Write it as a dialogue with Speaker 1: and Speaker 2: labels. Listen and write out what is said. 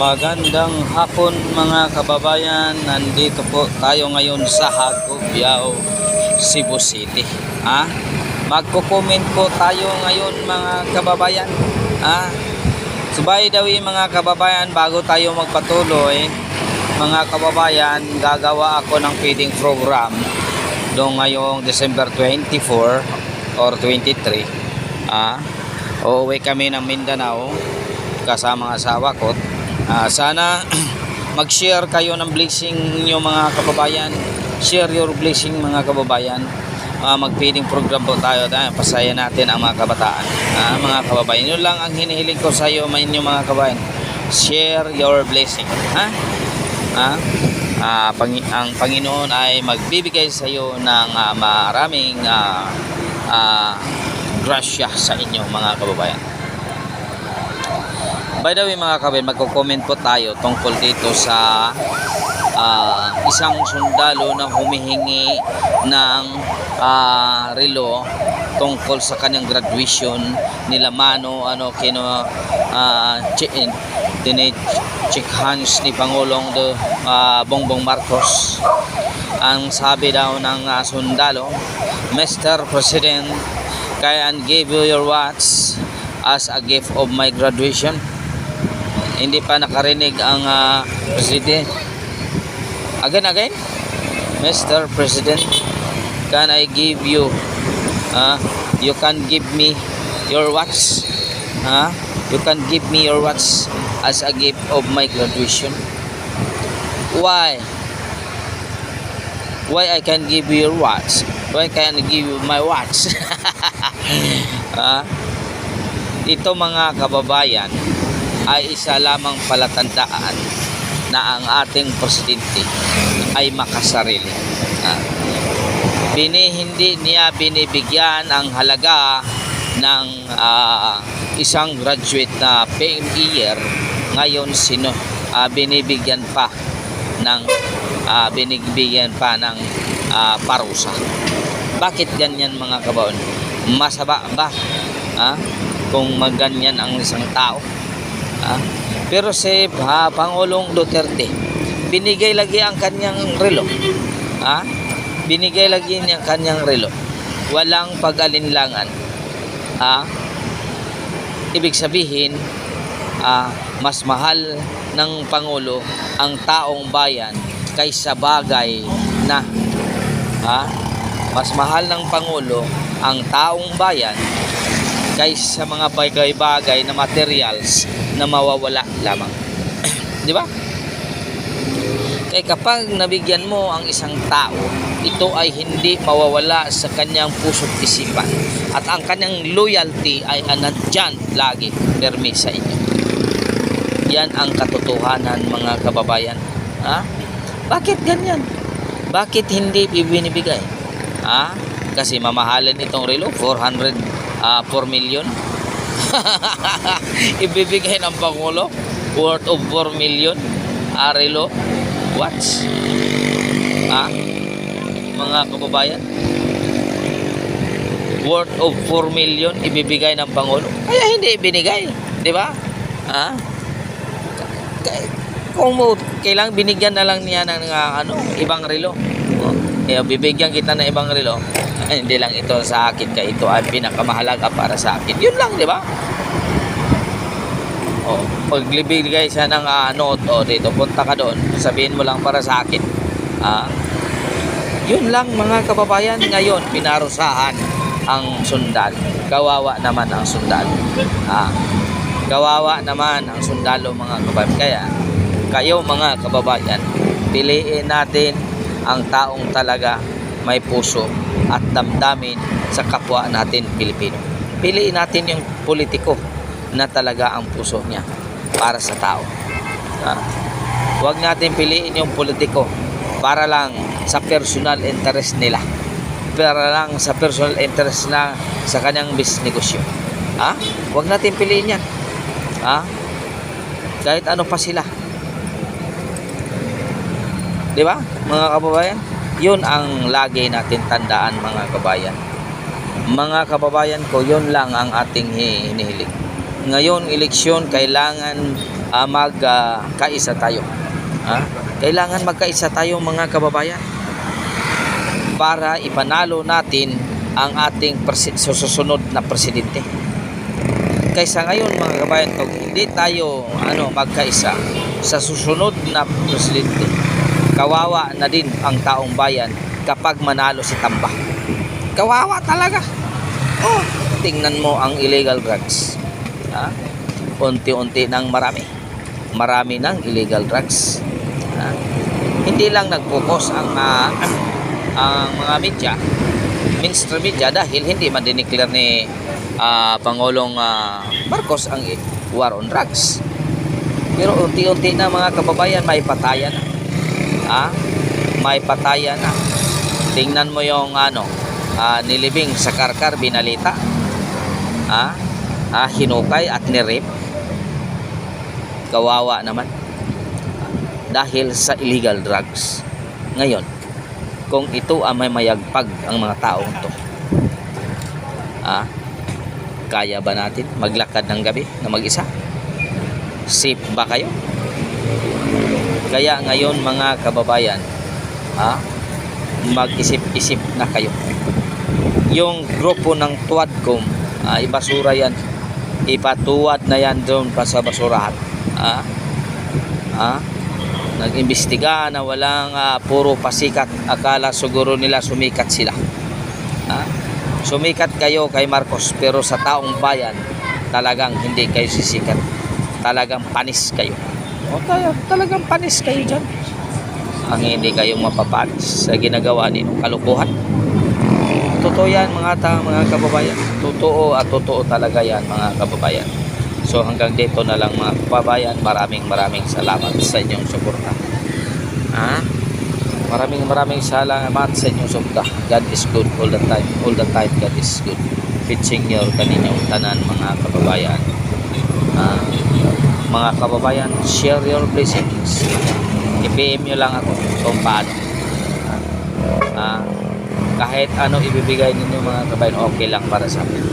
Speaker 1: Magandang hapon mga kababayan. Nandito po tayo ngayon sa Hagobyao, Cebu City. Magko-comment po tayo ngayon mga kababayan. So by the way mga kababayan, bago tayo magpatuloy, mga kababayan, gagawa ako ng feeding program doon ngayong December 24 or 23. Uuwi kami ng Mindanao kasama ang asawa ko. Sana mag-share kayo ng blessing nyo mga kababayan. Share your blessing mga kababayan. Mag-feeding program po tayo. Pasaya natin ang mga kabataan. Mga kababayan, yun lang ang hinihiling ko sa iyo mga kababayan. Share your blessing. Ang Panginoon ay magbibigay sa iyo ng maraming grasya sa inyo mga kababayan. By the way mga kababayan, magko-comment po tayo tungkol dito sa isang sundalo na humihingi ng relo tungkol sa kanyang graduation nila Mano check hands ni Pangulong Bongbong Marcos. Ang sabi daw ng sundalo, Mr. President, can give you your watch as a gift of my graduation. Hindi pa nakarinig ang President. Again, Mr. President, can I give you you can give me your watch, you can give me your watch as a gift of my graduation. Why I can give you your watch? Why can I give you my watch? Ito mga kababayan ay isa lamang palatandaan na ang ating presidente ay makasarili. Hindi niya binibigyan ang halaga ng isang graduate na year. Ngayon binibigyan pa ng parusa. Bakit ganyan mga kabaon? Masaba ba kung maganyan ang isang tao? Pero si Pangulong Duterte, binigay lagi ang kanyang relo. Binigay lagi niya ang kanyang relo. Walang pag-alinlangan. Ibig sabihin, mas mahal ng Pangulo ang taong bayan kaysa bagay na mas mahal ng Pangulo ang taong bayan kaysa mga bagay-bagay na materials na mawawala lamang. Di ba? Kaya kapag nabigyan mo ang isang tao, ito ay hindi mawawala sa kanyang puso't isipan. At ang kanyang loyalty ay nandyan lagi, permi sa inyo. Yan ang katotohanan mga kababayan. Bakit ganyan? Bakit hindi ibinibigay? Kasi mamahalin itong relo, 4 million. Ibibigay ng Pangulo worth of 4 million relo watch. Mga kababayan, worth of 4 million ibibigay ng Pangulo. Kaya hindi ibinigay, di ba? Kung kailang binigyan na lang niya ng ibang relo, bibigyan kita ng ibang relo, hindi lang ito sa akin, kaya ito ay pinakamahalaga para sa akin. Yun lang, di ba? Paglibigay siya ng note, dito, punta ka doon, sabihin mo lang para sa akin. Yun lang mga kababayan. Ngayon, pinarusahan ang sundalo. Kawawa naman ang sundalo. Kawawa naman ang sundalo mga kababayan. Kaya, kayo mga kababayan, piliin natin ang taong talaga may puso at damdamin sa kapwa natin Pilipino. Piliin natin yung politiko na talaga ang puso niya para sa tao. Huwag natin piliin yung politiko para lang sa personal interest nila, para lang sa personal interest na sa kanyang negosyo. Huwag natin piliin yan. Kahit ano pa sila, di ba mga kababayan? Yun ang lagi natin tandaan mga kababayan. Mga kababayan ko, yun lang ang ating hinihiling. Ngayon, eleksyon, kailangan magkaisa tayo. Kailangan magkaisa tayo mga kababayan para ipanalo natin ang ating susunod na presidente. Kaysa ngayon mga kababayan, kung hindi tayo magkaisa sa susunod na presidente, kawawa na din ang taong bayan kapag manalo si Tamba. Kawawa talaga. Tingnan mo ang illegal drugs. Unti-unti nang marami ng illegal drugs. Hindi lang nag-focus ang mga media, mainstream media, dahil hindi man dineclare ni Pangulong Marcos ang war on drugs. Pero unti-unti na mga kababayan, may patayan na. May patayan na. Tingnan mo yung nilibing sa Karkar, Binalita. Hinukay at nirip. Kawawa naman. Dahil sa illegal drugs. Ngayon, kung ito may mayagpag ang mga taong to, kaya ba natin maglakad ng gabi na mag-isa? Safe ba kayo? Kaya ngayon mga kababayan, mag-isip-isip na kayo. Yung grupo ng Tuadcom, ibasura yan, ipatuwad na yan doon pa sa basurahan. Nag-imbestiga na walang puro pasikat. Akala siguro nila sumikat sila. Sumikat kayo kay Marcos, pero sa taong bayan talagang hindi kayo sisikat. Talagang panis kayo. Talagang panis kayo dyan. Ang hindi kayo mapapanis sa ginagawa ninyo kalukuhan. Totoo yan mga kababayan. Totoo talaga yan mga kababayan. So hanggang dito na lang mga kababayan. Maraming salamat sa inyong suporta. Maraming salamat sa inyong suporta. God is good all the time. All the time God is good. Pitching your kaninyong tanan mga kababayan. Mga kababayan, share your blessings. I-PM nyo lang ako kung paano. Kahit ano ibibigay ninyo mga kababayan, okay lang para sa akin.